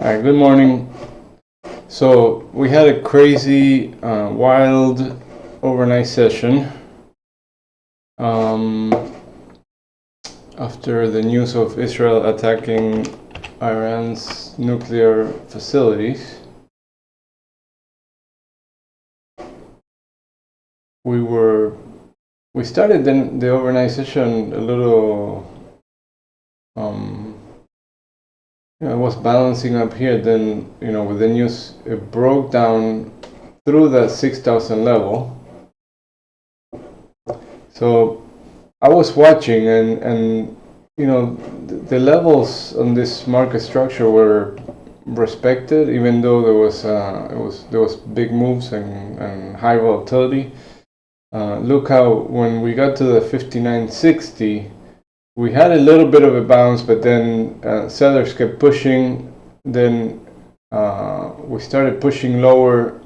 Hi, good morning. So we had a crazy, wild overnight session after the news of Israel attacking Iran's nuclear facilities. We started the overnight session a little. It was balancing up here. Then with the news, it broke down through that 6,000 level. So I was watching, and the levels on this market structure were respected, even though there was big moves and high volatility. Look how when we got to the 59.60, we had a little bit of a bounce, but then sellers kept pushing. Then we started pushing lower.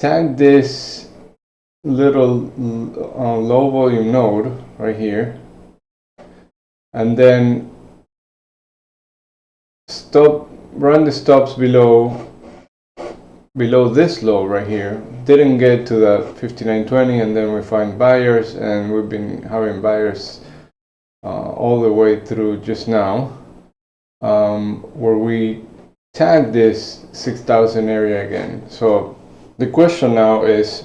Tagged this little low volume node right here, and then run the stops below this low right here. Didn't get to the 59.20, and then we find buyers, and we've been having buyers all the way through just now, where we tagged this 6,000 area again. So the question now is,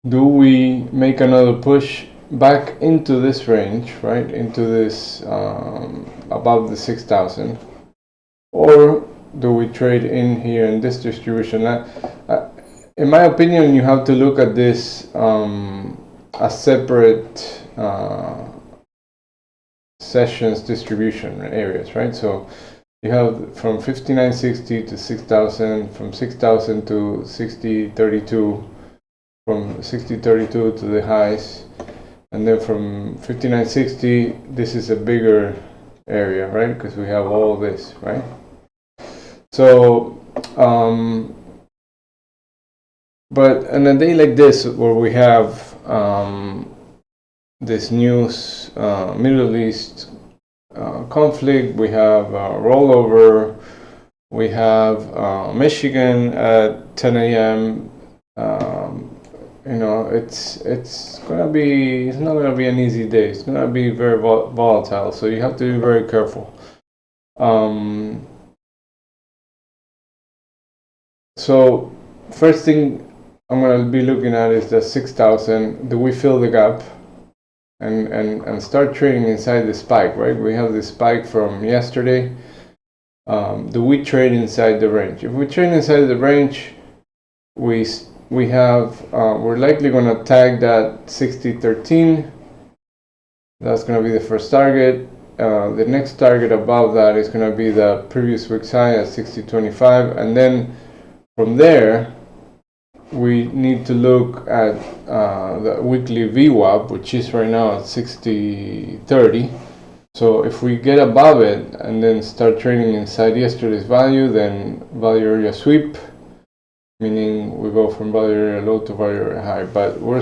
do we make another push back into this range, right, into this above the 6,000, or do we trade in here in this distribution? In my opinion, you have to look at this as separate sessions distribution areas, right? So you have from 59.60 to 6,000, from 6,000 to 60.32, from 60.32 to the highs, and then from 59.60, this is a bigger area, right? Because we have all this, right? So, but on a day like this, where we have this news, Middle East conflict, we have rollover, we have Michigan at 10 a.m. It's not gonna be an easy day. It's gonna be very volatile. So you have to be very careful. So first thing I'm going to be looking at is the 6,000. Do we fill the gap and start trading inside the spike, right? We have the spike from yesterday. Do we trade inside the range? If we trade inside the range, we're likely going to tag that 60.13. That's going to be the first target. The next target above that is going to be the previous week's high at 60.25, and then from there, we need to look at the weekly VWAP, which is right now at 60.30. So if we get above it and then start trading inside yesterday's value, then value area sweep, meaning we go from value area low to value area high. But we're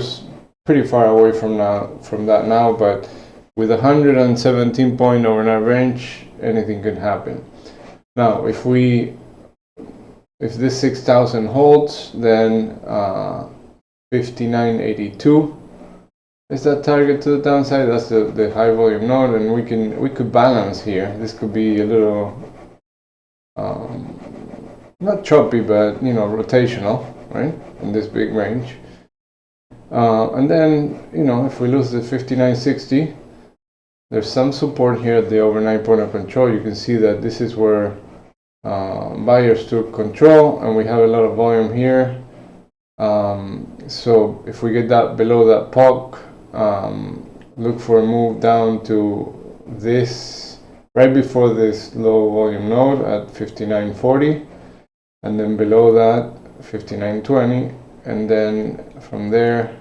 pretty far away from that now. But with 117 point overnight range, anything can happen. Now, if this 6,000 holds, then 59.82 is that target to the downside. That's the high volume node, and we could balance here. This could be a little not choppy, but rotational, right, in this big range. And then if we lose the 59.60, there's some support here at the overnight point of control. You can see that this is where buyers took control, and we have a lot of volume here. So if we get that below that POC, look for a move down to this right before this low volume node at 59.40, and then below that 59.20, and then from there,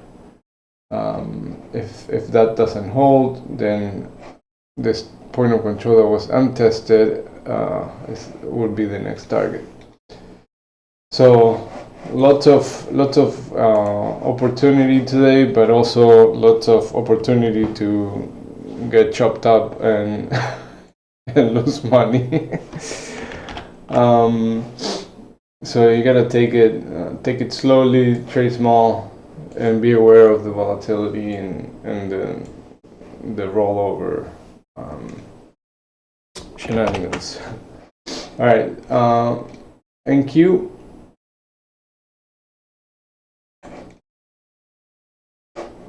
if that doesn't hold, then this point of control that was untested would be the next target. So lots of opportunity today, but also lots of opportunity to get chopped up and and lose money. So you gotta take it slowly, trade small, and be aware of the volatility and the rollover shenanigans. All right, NQ.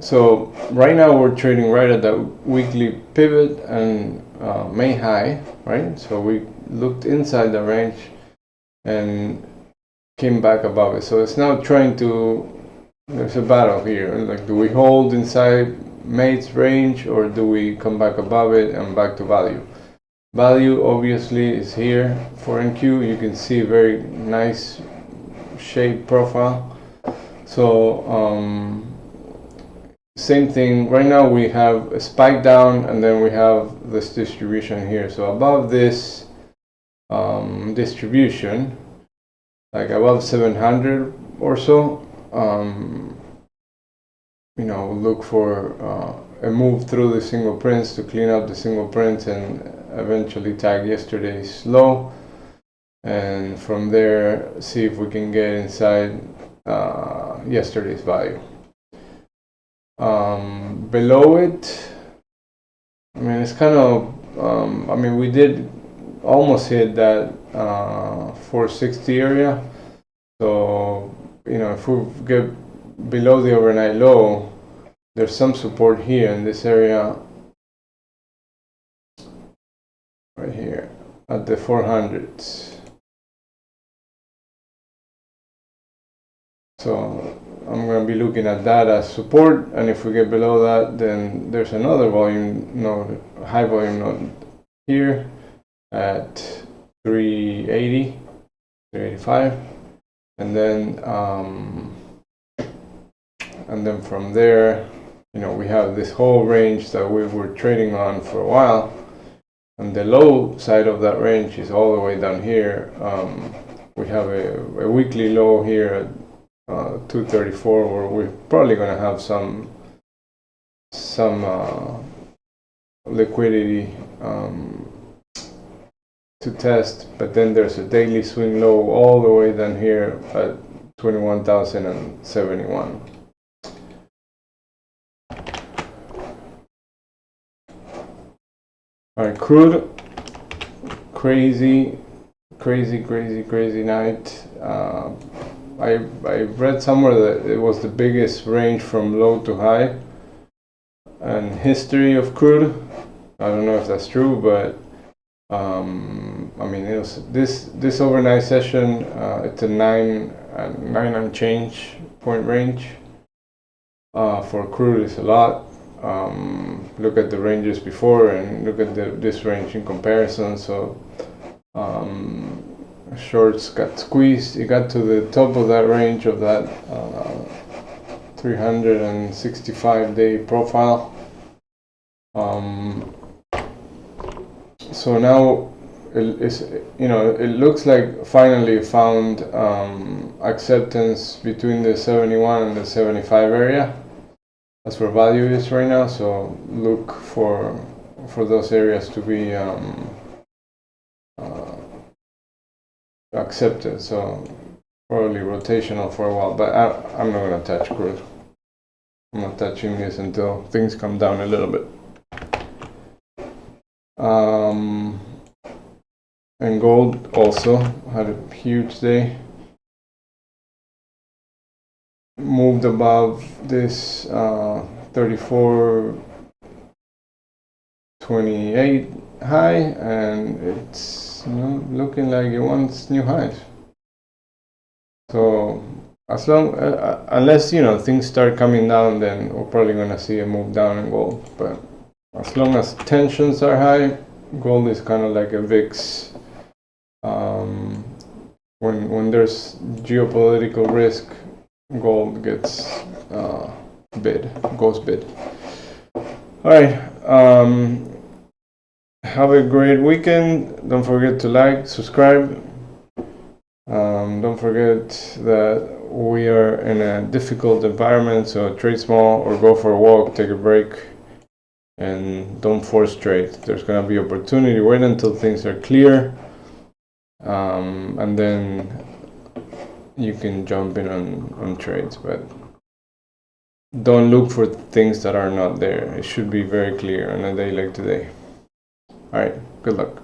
So right now we're trading right at that weekly pivot and May high, right? So we looked inside the range and came back above it. So it's now trying to, there's a battle here. Like, do we hold inside May's range or do we come back above it and back to value? Value obviously is here for NQ. You can see very nice shape profile. So same thing, right now we have a spike down and then we have this distribution here. So above this distribution, like above 700 or so, you know, look for a move through the single prints to clean up the single prints and eventually tag yesterday's low, and from there see if we can get inside yesterday's value. Below it, I mean, it's kind of, I mean, we did almost hit that 460 area. So, you know, if we get below the overnight low, there's some support here in this area, right here at the 400s. So I'm going to be looking at that as support, and if we get below that, then there's another volume node, high volume node here at 380, 385, and then from there, you know, we have this whole range that we were trading on for a while, and the low side of that range is all the way down here. We have a weekly low here at 234, where we're probably going to have some liquidity to test, but then there's a daily swing low all the way down here at 21,071. All right, crude, crazy night. I read somewhere that it was the biggest range from low to high in history of crude. I don't know if that's true, but I mean, it was this overnight session. It's a 9 and change point range. For crude, it's a lot. Look at the ranges before and look at this range in comparison. So shorts got squeezed. It got to the top of that range of that 365-day profile. So now it looks like finally found acceptance between the 71 and the 75 area. That's where value is right now. So look for those areas to be accepted. So probably rotational for a while, but I'm not going to touch crude. I'm not touching this until things come down a little bit. And gold also had a huge day. Moved above this 34.28 high, and it's looking like it wants new highs. So as long unless things start coming down, then we're probably going to see a move down in gold. But as long as tensions are high, gold is kind of like a VIX. When there's geopolitical risk, gold gets goes bid. All right. Have a great weekend. Don't forget to like, subscribe. Don't forget that we are in a difficult environment, so trade small or go for a walk, take a break, and don't force trade. There's going to be opportunity. Wait until things are clear, and then you can jump in on trades, but don't look for things that are not there. It should be very clear on a day like today. All right, good luck.